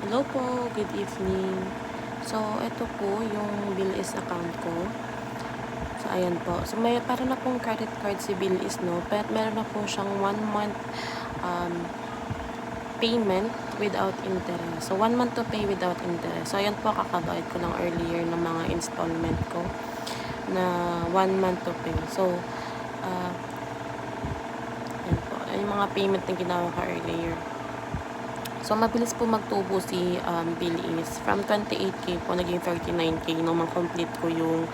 Hello po, good evening. So, ito po yung Bilis account ko. So, ayan po. So, may parang na pong credit card si Bilis, no? Pero meron na po siyang 1 month um, payment without interest. So, 1 month to pay without interest. So, ayan po, kakabayad ko lang earlier ng mga installment ko na 1 month to pay. So, ayan po. Ayan yung mga payment na ginawa ko earlier. So, mabilis po magtubo si Bilis. From 28K po, naging 39K nung ma-complete ko yung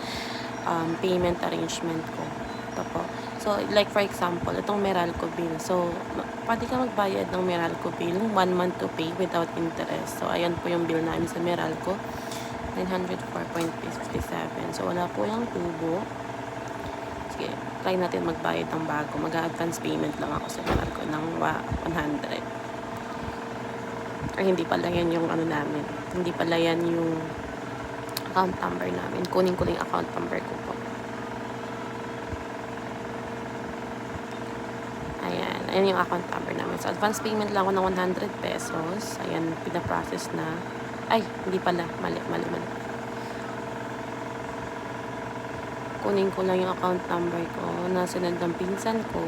payment arrangement ko. Ito po. So, like for example, itong Meralco bill. So, pwede ka magbayad ng Meralco bill, 1 month to pay without interest. So, ayan po yung bill namin sa Meralco. 904.57. So, wala po yung tubo. Sige, try natin magbayad ng bago. Mag-advance payment lang ako sa Meralco ng 100. Or hindi pala yan yung ano namin. Hindi pala yan yung account number namin. Kunin ko lang yung account number ko po. Ayan. Ayan yung account number namin. So, advance payment lang ako ng 100 pesos. Ayan, pinaprocess na. Ay, hindi pala. Mali. Kunin ko lang yung account number ko na sinend ng pinsan ko.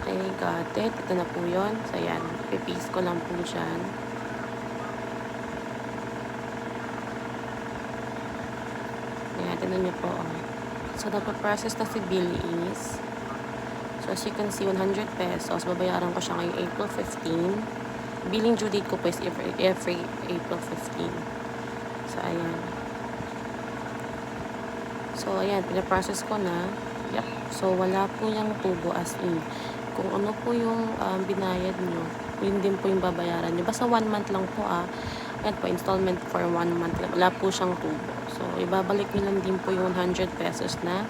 Okay, got it. Ito na po yun. So, ayan. Pipaste ko lang po dyan. Ayan, tinan niyo po. So, napaprocess na si Bilis. So, as you can see, 100 pesos. Babayaran ko siya ngayong April 15. Billing due date ko po is every April 15. So, ayan. So, ayan. Pinaprocess ko na. Yep. So, wala po yung tubo as in. Kung ano po yung binayad nyo, yun din po yung babayaran nyo. Basta 1 month lang po Ayan po, installment for 1 month. Wala po siyang tubo. So, ibabalik nyo lang din po yung 100 pesos na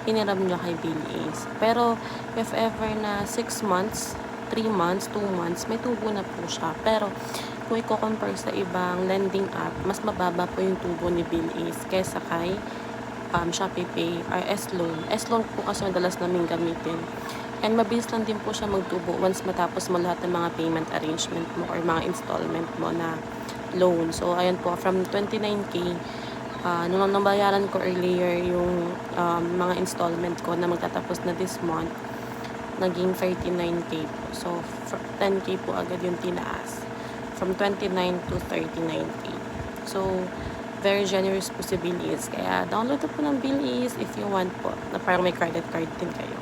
hiniram nyo kay Bilis. Pero, if ever na 6 months, 3 months, 2 months, may tubo na po siya. Pero, kung i-compare sa ibang lending app, mas mababa po yung tubo ni Bilis kesa kay Shopee Pay or S-Loan. S-Loan po kasi madalas namin gamitin. And mabilis lang din po siya magtubo once matapos mo lahat ng mga payment arrangement mo or mga installment mo na loan. So, ayan po, from 29K, nung nabayaran ko earlier yung mga installment ko na magtatapos na this month, naging 39K po. So, 10K po agad yung tinaas. From 29 to 39K. So, very generous po si Bilis. Kaya, download po ng Bilis if you want po, na parang may credit card din kayo.